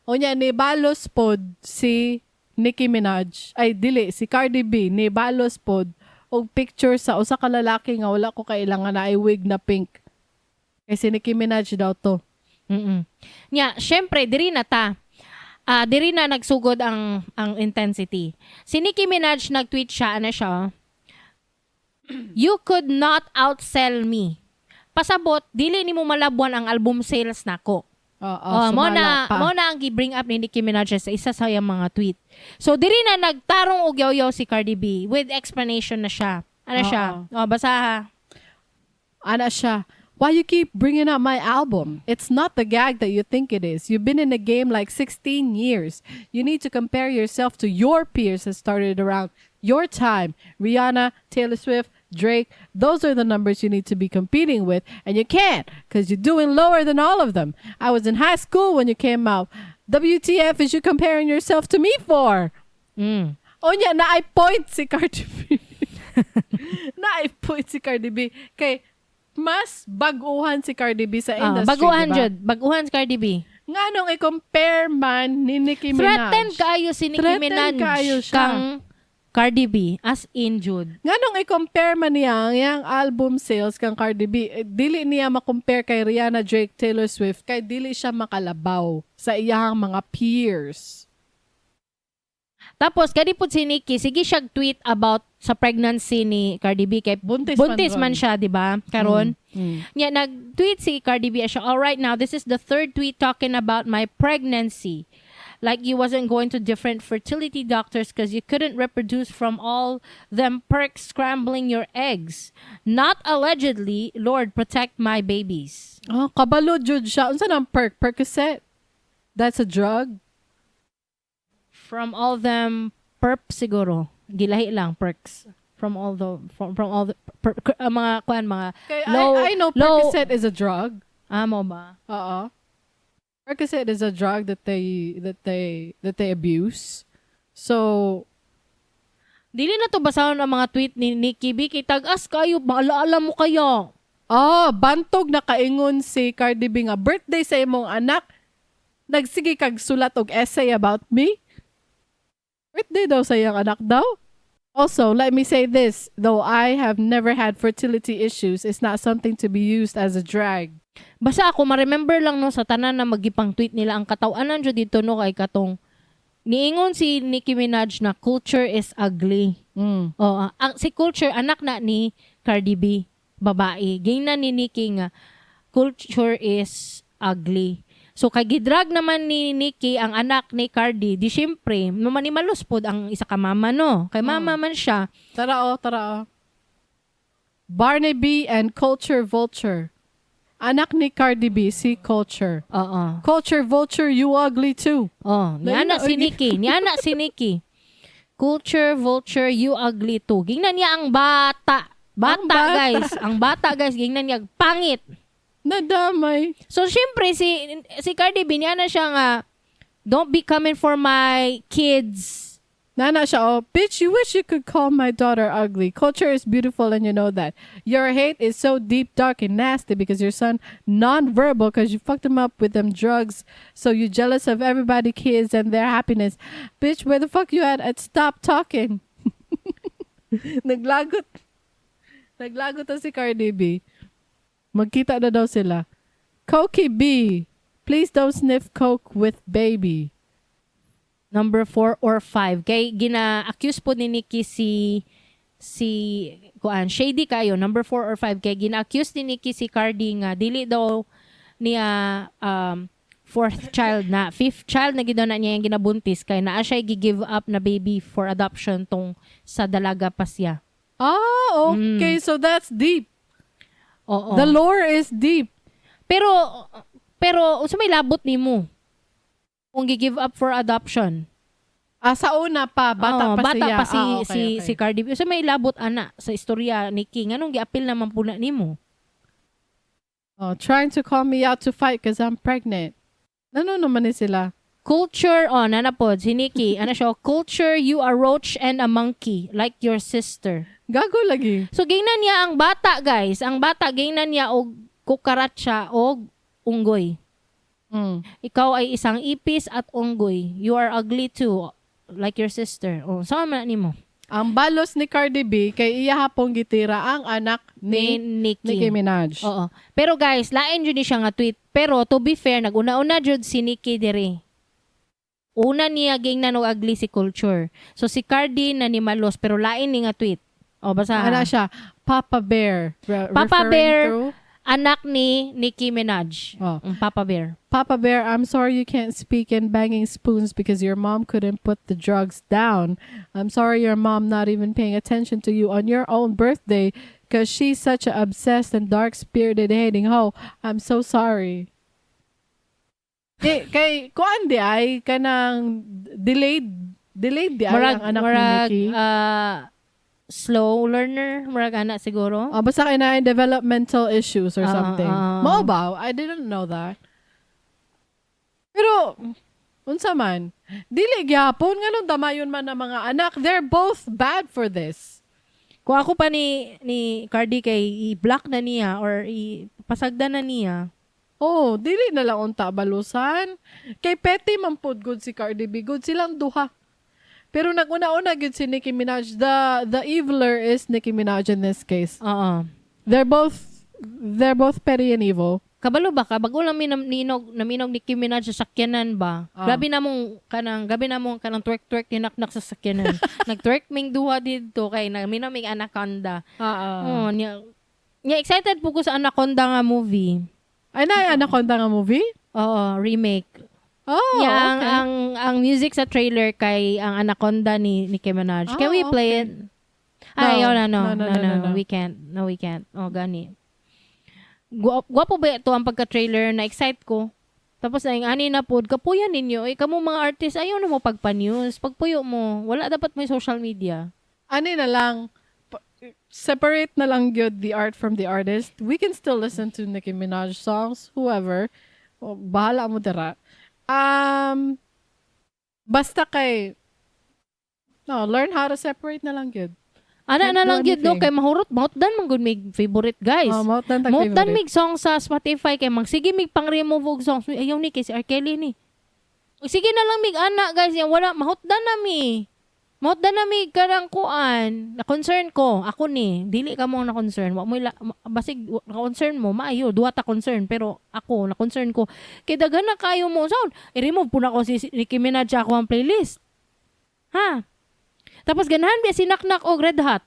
Unya, nibalos pod si Nicki Minaj. Ay, dili, si Cardi B, nibalos pod og picture sa usa ka lalaki nga wala ko kailangan na ay wig na pink. Kay si Nicki Minaj daw to. Nya, syempre, diri na ta. Diri na nagsugod ang intensity. Si Nicki Minaj nag-tweet siya, you could not outsell me. Pasabot, dili ni mo malabuan ang album sales nako. Mo na ang gi-bring up ni Nicki Minaj sa isa sa iyang mga tweet. So, diri na nagtarong og yaw si Cardi B with explanation na siya. Siya? Basaha. Siya. Why you keep bringing up my album? It's not the gag that you think it is. You've been in the game like 16 years. You need to compare yourself to your peers that started around your time. Rihanna, Taylor Swift, Drake, those are the numbers you need to be competing with. And you can't because you're doing lower than all of them. I was in high school when you came out. WTF is you comparing yourself to me for? Onya, na-point si Cardi B. Na-point si Cardi B. Kay, mas baguhan si Cardi B sa industry, baguhan si Cardi B. Nga nung i-compare man ni Nicki Minaj. Threatened kayo si Nicki Minaj kang Cardi B, as in, Jude. Nga nung i-compare man niya yung album sales kang Cardi B, dili niya makompare kay Rihanna, Drake, Taylor Swift, kay dili siya makalabaw sa iyang mga peers. Tapos, kadipod si Nicki, sige siya tweet about sa pregnancy ni Cardi B. Kay buntis man siya, di ba? Karon. Nya, nag-tweet si Cardi B siya, all right, now, this is the third tweet talking about my pregnancy. Like you wasn't going to different fertility doctors because you couldn't reproduce from all them perks scrambling your eggs. Not allegedly, Lord, protect my babies. Kabalo, Jude siya. Unsa nang perk? Percocet? That's a drug? From all them perp siguro. Gilahi lang perks. From all the mga kuan mga low, I know Percocet is a drug. Mo ba? Percocet is a drug that they abuse. So dili na to basahon ang mga tweet ni Nicki B kay tag-as kayo, maalaala mo kayo. Bantog na kaingon si Cardi B nga birthday sa imong anak. Nagsige kag sulat og essay about me. Birthday daw sa iyang anak daw. Also, let me say this, though I have never had fertility issues, it's not something to be used as a drag. Basta ako, ma-remember lang no sa tanan na magipang tweet nila ang katawanan dyan dito no kay katong niingon si Nicki Minaj na culture is ugly. Si culture, anak na ni Cardi B, babae. Gina ni Nicki nga, culture is ugly. So, kay gidrag naman ni Nicki ang anak ni Cardi, di syempre, manimalos pod ang isa ka mama, no? Kay mama man siya. Tara. Barnaby and Culture Vulture. Anak ni Cardi B, si Culture. Culture Vulture, you ugly too. Ni anak si Nicki. Culture Vulture, you ugly too. Gingnan niya ang bata Bata, guys. Ang bata, guys, gingnan niya pangit. Nadamay. So, syempre, si Cardi B, niya na siya nga, don't be coming for my kids. Nana siya, oh, bitch, you wish you could call my daughter ugly. Culture is beautiful and you know that. Your hate is so deep, dark, and nasty because your son non-verbal because you fucked him up with them drugs. So you jealous of everybody kids and their happiness. Bitch, where the fuck you at? Stop talking. Naglagot. Naglagot to si Cardi B. Magkita na daw sila. Cokie B, please don't sniff coke with baby. Number 4 or 5. Kay gina-accuse po ni Nikki si shady kayo. Number 4 or 5. Kay gina-accuse ni Nikki si Cardi nga dili daw niya fourth child na. Fifth child na gidaw na niya yung ginabuntis. Kay naa siya gi-give up na baby for adoption tong sa dalaga pa siya. Ah, okay. So that's deep. Oo. The lore is deep. Pero unsa may labot nimo? Kung gi-give up for adoption. Sa una pa, bata pa siya. Pa Okay. si Cardi B. So may labot ana sa istorya ni King. Anong gi-appeal naman pula nimo? Oh, trying to call me out to fight because I'm pregnant. Ano naman ni sila? Culture, nanapod, si Nikki. Ano siya? Culture, you a roach and a monkey, like your sister. Gago lagi. So, gingnan niya ang bata, guys. Ang bata, gingnan niya og kukaratsa og unggoy. Ikaw ay isang ipis at unggoy. You are ugly too, like your sister. Sama man nimo. Ang balos ni Cardi B kay iya hapong gitira ang anak ni Nicki Minaj. Oo. Pero guys, lain jud ni siya nga tweet. Pero to be fair, naguna-una jud si Nicki diri. Una niya gingnan og ugly si Culture. So si Cardi na ni malos pero lain ni nga tweet. Basa. Ana siya, Papa Bear. Papa Bear, anak ni Nicki Minaj. Papa Bear. Papa Bear, I'm sorry you can't speak in banging spoons because your mom couldn't put the drugs down. I'm sorry your mom not even paying attention to you on your own birthday because she's such a obsessed and dark-spirited hating hoe. I'm so sorry. Kay kuan di ay kanang delayed di ay ang anak ni Nicki. Slow learner, murag anak siguro. Basta kay na developmental issues or something. Mao ba? I didn't know that. Pero unsa man, dili gyapon nganong damayon man ang mga anak. They're both bad for this. Kung ako pa ni Cardi kay i-block na niya or ipasagdan na niya. Dili na lang unta balusan. Kay petty man pud good si Cardi B, good silang duha. Pero naguna-una gid si Nicki Minaj. The eviler is Nicki Minaj in this case. They're both petty and evil. Kabalo ba ka bago lang naminog Nicki Minaj sa sakyanan ba? Gabi na mong kanang twerk tinaknak sa sakyanan. Nagtwerk ming duha dito kay naminamig Anaconda. Nya excited po ko sa Anaconda nga movie. Ay na Anaconda nga movie? Remake. Okay. Ang music sa trailer kay ang Anaconda ni Nicki Minaj. Can we play it? No. We can't. No, we can't. Gani. Gwapo ba ito ang pagka-trailer? Na-excite ko. Tapos na yung ani na po, kapuyan ninyo. Kamo mga artist, ayaw na mo pagpa-news. Pagpuyo mo, wala dapat may social media. Ani na lang, separate na lang yun the art from the artist. We can still listen to Nicki Minaj songs, whoever. Bahala mo dira. Basta kay learn how to separate na lang yun. Ana na lang yun, no? Kay mahutdan man gud mig favorite, guys. Mahutdan mig song sa Spotify kay sige mig pang-remove og songs. Ayaw ni kay si R. Kelly ni. Sige na lang mig ana, guys. Yan wala mahutdan na mi. Mahutdan na mig karang kuan. Na concern ko ako ni. Dili ka mo na concern. Wa mo basig na concern mo maayo duha ta concern pero ako na concern ko kay daghan na kayo mo sound. I-remove puna ko si Nicki Minaj sa ako ang playlist. Ha? Tapos ganahan biya sinaknak og Red Hot.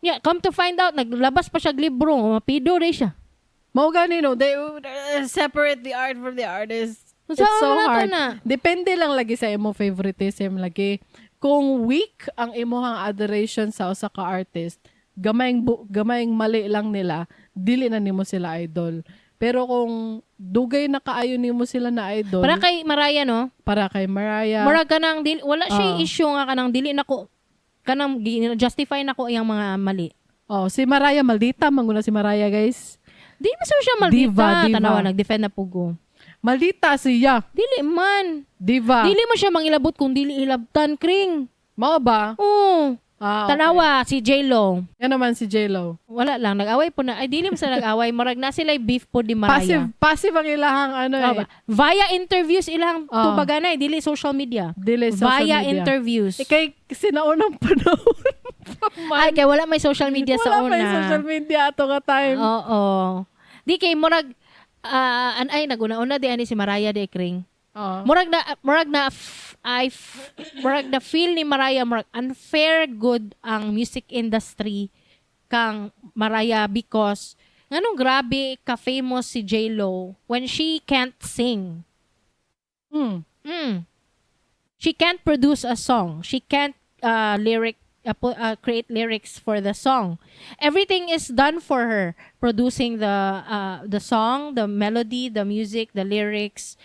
Yeah, come to find out, naglabas pa siya libro. Mapido rin siya. Mao gani no, they separate the art from the artist. It's so hard. Depende lang lagi sa imo favoritism lagi. Kung weak ang imuhang adoration sa usa ka artist, gamayng mali lang nila, dili na nimo sila idol. Pero kung dugay na kaayo nimo sila na idol. Para kay Mariah, no? Para kay Mariah. Murag kanang wala siya issue nga kanang dili nako kanang justify nako iyang mga mali. Oh, si Mariah maldita manguna si Mariah, guys. Di man siya maldita. Diva. Tanawa, nag-defend na pugo. Maldita siya. Dili man. Diva. Dili man siya mangilabot kung dili ilabtan, Kring. Mao ba? Oo. Okay. Tanawa, si J-Lo. Yan naman si J-Lo. Wala lang, nag-away po na. Ay, dili mo sa nag-away. Marag na sila beef po di Mariah. Passive ang ilahang Via interviews ilang Oh. tubaganay, dili social media. Dili social Via media. interviews. Kay sinaunang panahon. Ay, kaya wala may social media sa Wala una. may social media ato ka time. Oo. Di kay murag naguna-una di ani si Mariah de Kring. Murag na feel ni Mariah murag unfair good ang music industry kang Mariah because nganong grabe ka famous si J-Lo when she can't sing. She can't produce a song. She can't create lyrics for the song. Everything is done for her. Producing the song, the melody, the music, the lyrics,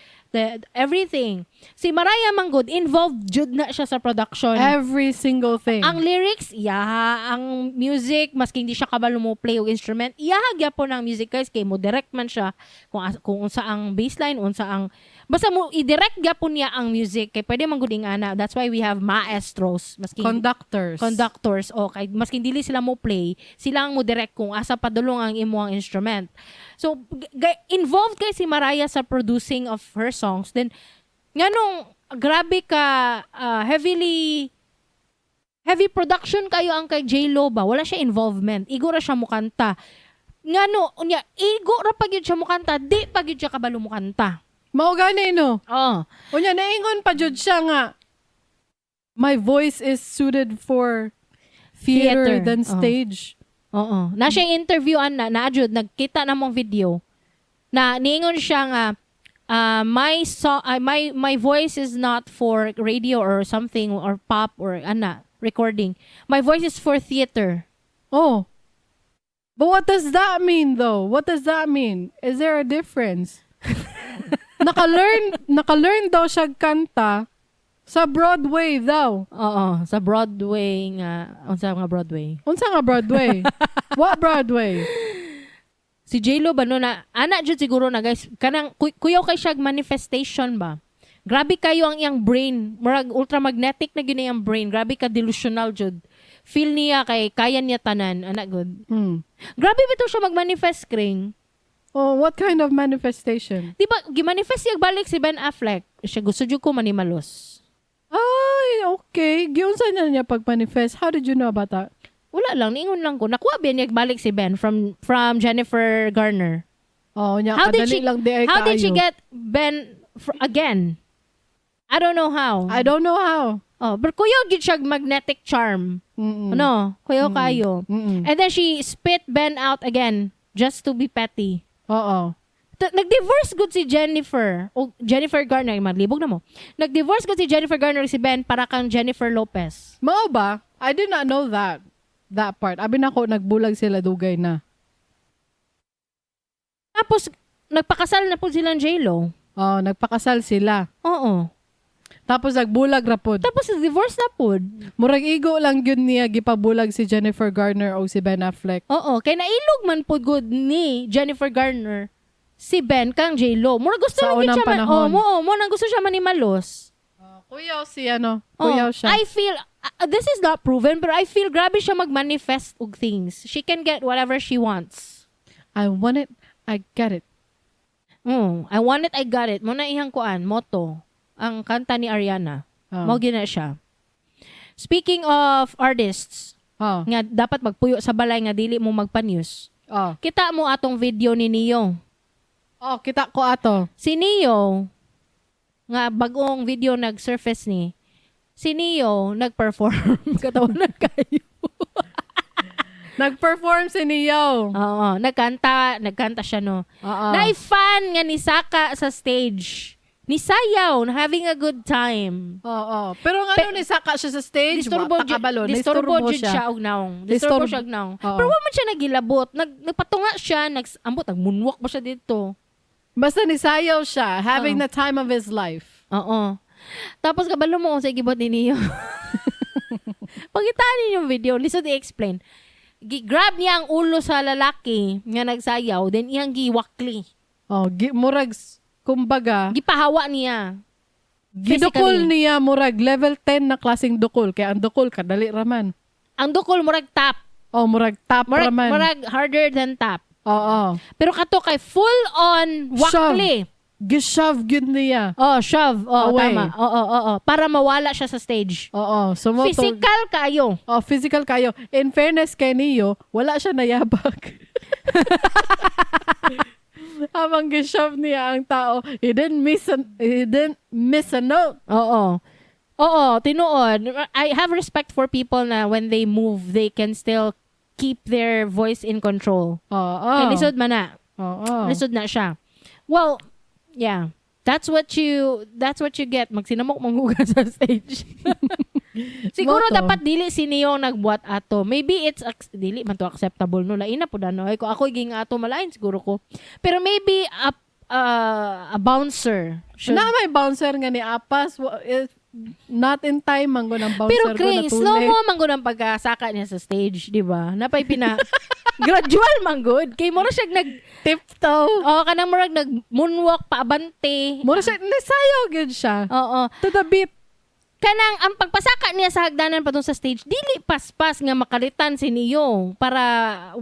everything. Si Mariah Manggod, involved jud na siya sa production. Every single thing. Ang lyrics, iyaha. Ang music, maski hindi siya kabalo mo play o instrument, iyaha gyapon ang music guys. Kay mo direct man siya kung unsa ang bassline, unsa ang basta mo i-direct gyapon niya ang music. Kay pwede man gud ana. That's why we have maestros. Maski conductors. O kay maski dili sila mo play, sila ang mo direct kung asa padulong ang imuang instrument. So involved kay si Mariah sa producing of her songs. Then nganong grabe ka heavy production kayo ang kay J-Lo ba? Wala siya involvement. Igo ra siya mukanta. Ngano unya igo ra pagyud siya mukanta, di pagyud siya kabalo mukanta. Mao gani no. Oh. Unya naingon pa jud siya nga my voice is suited for theater than stage. Oo. Na siya interviewan na jud nagkita na mong video. Na niingon siya nga my voice is not for radio or something or pop or recording. My voice is for theater. Oh. But what does that mean though? What does that mean? Is there a difference? Naka-learn daw siya kanta sa Broadway daw. Oo, sa Broadway nga. Unsa nga Broadway? Unsa nga Broadway? What Broadway? Si J-Lo ba no na ana jud siguro na guys kanang kuyaw kay siya manifestation ba. Grabe kayo ang iyang brain, murag ultramagnetic na gyud iyang brain. Grabe ka delusional jud. Feel niya kay kaya niya tanan, ana good. Grabe bitaw siya magmanifest, Kring. Oh, what kind of manifestation? Di ba gimanifest siya balik si Ben Affleck. Siya gusto jud ko manimalos. Ay, okay. Giunsa na niya pag-manifest. How did you know about that? Wala lang, niingon lang ko. Nakuha ba niya balik si Ben from Jennifer Garner? Oh, niya kadali lang di ay How did she kaayo. get Ben again? I don't know how. Oh, but kuyaw gid siya magnetic charm. Ano? Kuyaw kayo. And then she spit Ben out again just to be petty. Oo. Nag-divorce good si Jennifer. O Jennifer Garner, maglibog na mo. Nag-divorce good si Jennifer Garner si Ben para kang Jennifer Lopez. Mao ba? I did not know that part. Abi na ko nagbulag sila dugay na. Tapos nagpakasal na po silang J-Lo. Oh, nagpakasal sila. Oo. Tapos nagbulag ra pod. Tapos divorce na po. Murag igo lang gyud niya gipabulag si Jennifer Garner o si Ben Affleck. Oo. Kay nailog man po good ni Jennifer Garner si Ben kang J-Lo. Mura gusto Sa lang unang siya panahon. mo nang gusto siya manimalos. Kuyaw si kuyaw siya. I feel this is not proven but I feel grabe siya magmanifest og things. She can get whatever she wants. I want it, I get it. I want it, I got it. Mo na ihang kuan, motto. Ang kanta ni Ariana. Mao gina siya. Speaking of artists, nga dapat magpuyo sa balay nga dili mo magpa-news. Kita mo atong video ni Neo. Kita ko ato. Si Neo, nga bagong video nag-surface ni, si Neo nag-perform. Katawanan kayo. Nag-perform si Neo. Oo, nagkanta siya no. Na-fan nga ni Saka sa stage. Ni Sayaw, having a good time. Oo. Pero nga ni saka siya sa stage, disturbo jud siya og naong. Disturbo siya og naong. Pero wa man siya nagilabot. Nagpatunga siya, moonwalk ba siya dito. Basta ni sayaw siya, having the time of his life. Oo. Tapos kabalo mo kung sa gibot ni Neo. Pagitaan niyo yung video, listen to explain. Grab niya ang ulo sa lalaki nga nagsayaw, then iyang giwakli. Murag, kumbaga, Gipahawa niya. gidukol niya murag level 10 na klaseng dukol. Kaya ang dukol, kadali raman. Ang dukol, murag tap. Murag tap raman. Murag harder than tap. Oo. Pero kato kay full-on wakli. Gishove yun niya. Shove. Away. Tama. Oo. Para mawala siya sa stage. Physical kayo. Physical kayo. In fairness kay Neo, wala siya nayabag. Habang gishove niya ang tao, he didn't miss a note. Oo, tinuod. I have respect for people na when they move, they can still keep their voice in control. Kaya lisod man na. Lisod na siya. Well, yeah. That's what you get. Magsinamok manghuga sa stage. Siguro dapat dili si Neo nagbuhat ato. Maybe it's dili man to acceptable no. Lain na pud ano. Ay ko ako ging ato malain siguro ko. Pero maybe a bouncer. Na may bouncer nga ni Apas. Not in time manggo ng bouncer. Pero ko Kring, natuli. slow mo manggo ng pagkasaka niya sa stage, di ba? Napay gradual manggod. Kay mo na siya tiptoe. Kanang murag nag-moonwalk paabante. Mura siya, nasayaw good siya. To the beat. Kanang ang pagpasaka niya sa hagdanan patong sa stage, dili paspas nga makalitan si Neo para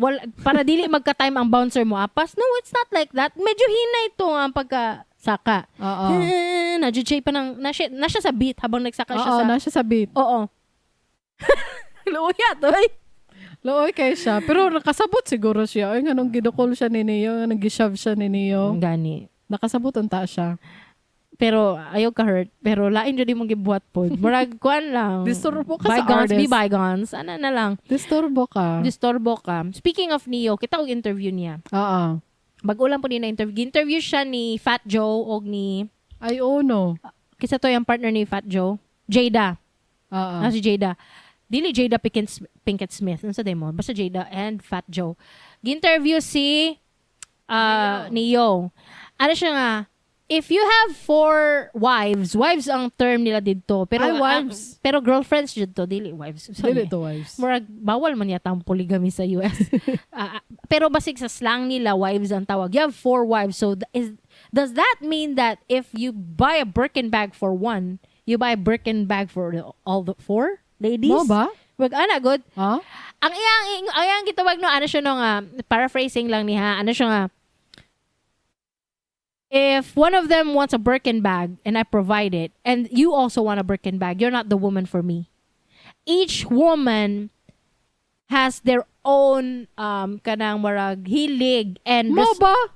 dili magka-time ang bouncer mo apas. No, it's not like that. Medyo hinay to ang pagkasaka. Na-jay pa ng na siya sa beat habang nagsaka siya sa. Na siya sa beat. Luya to. Looy kay siya. Pero nakasabot siguro siya. Ay, nga nung gidukol siya ni Neo, nga nang gishove siya ni Neo. Gani. Nakasabot unta siya. Pero ayaw ka hurt. Pero lain jud imong gibuhat pod. Murag kuan lang. Disturbo ka bygones, sa artist. Be bygones. Ano na lang. Disturbo ka. Speaking of Neo, kita og interview niya. Bag-ulang po ni na interview. Interview siya ni Fat Joe og ni no. Kisa to yung partner ni Fat Joe. Jada. Si Jada. Dili Jada Pinkett Smith. Ano sa demo? Basta Jada and Fat Joe. Gi-interview si Neo. Ano siya nga, if you have 4 wives ang term nila dito. Pero wives. Pero girlfriends dito, dili wives. Dili to wives. Murag bawal man yata ang polygamy sa US. Pero basig sa slang nila, wives ang tawag. You have 4 wives. So does that mean that if you buy a Birkin bag for one, you buy a Birkin bag for all the 4 ladies? Mo ba? Wag ana good. Ang iyang gitawag no ano siya no nga paraphrasing lang niya. Ano siya nga, if one of them wants a Birkin bag and I provide it, and you also want a Birkin bag, you're not the woman for me. Each woman has their own kanang marag hilig and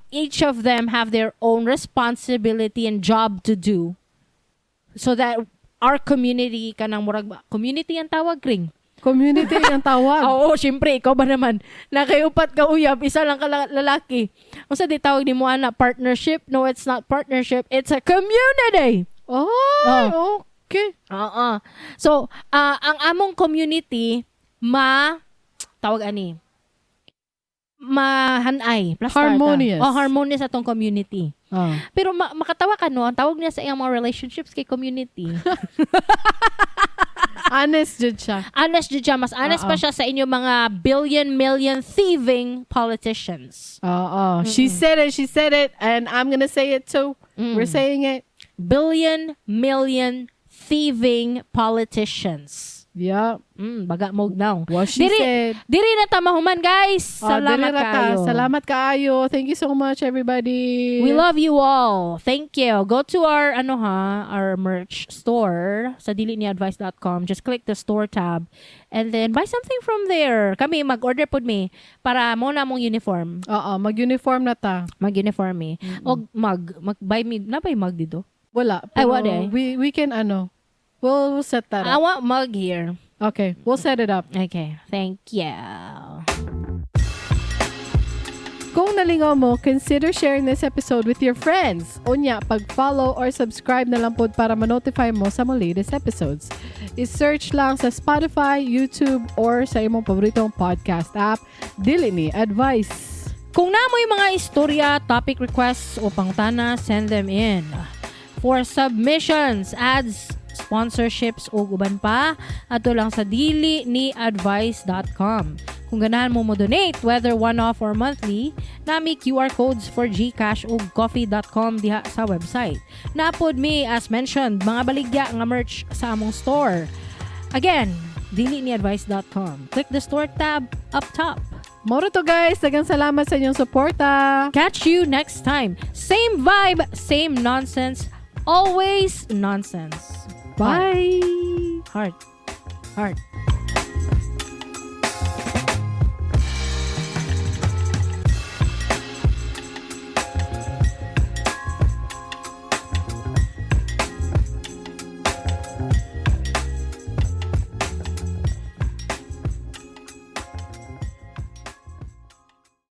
each of them have their own responsibility and job to do so that our community kanang murag community ang tawag Kring. Community ang tawag. Oo, syempre, ikaw ba naman? Nakayupat ka uyab, isa lang ka lalaki. O sa di tawag ni mo ana, partnership? No, it's not partnership. It's a community. Okay. So, ang among community, tawag ani, mahanay. Harmonious. Harmonious atong community. Pero makatawa ka no, ang tawag niya sa iyang mga relationships kay community. Honest jud siya. Mas honest pa siya sa inyo mga million thieving politicians. She said it, and I'm gonna say it too. We're saying it. Million thieving politicians. Yeah. Baga mo now. What she said. Diri na tamahuman, guys. Salamat kayo. Salamat kaayo. Thank you so much, everybody. We love you all. Thank you. Go to our our merch store sa diliniadvice.com. Just click the store tab and then buy something from there. Kami mag-order pod mi para mo na mong uniform. Mag-uniform na ta. Mag-uniform mi. Og mag-buy mi na ba mug dito? Wala. Pero we can We'll set that up. I want mug here. Okay, we'll set it up. Okay, thank you. Kung nalingaw mo, consider sharing this episode with your friends. Unya, pag-follow or subscribe na lang po para ma-notify mo sa mga latest episodes. I-search lang sa Spotify, YouTube, or sa imong paboritong podcast app, Dili Ni Advice. Kung namoy mga istorya, topic requests o pangutana, send them in. For submissions, ads, sponsorships o uban pa, ato lang sa diliniadvice.com. Kung ganahan mo donate, whether one-off or monthly, nami QR codes for GCash o coffee.com diha sa website. Naapod mi, as mentioned, mga baligya nga merch sa among store. Again, diliniadvice.com. Click the store tab up top. Moro to guys, dagang salamat sa inyong suporta. Catch you next time. Same vibe, same nonsense, always nonsense. Bye! Heart. Heart.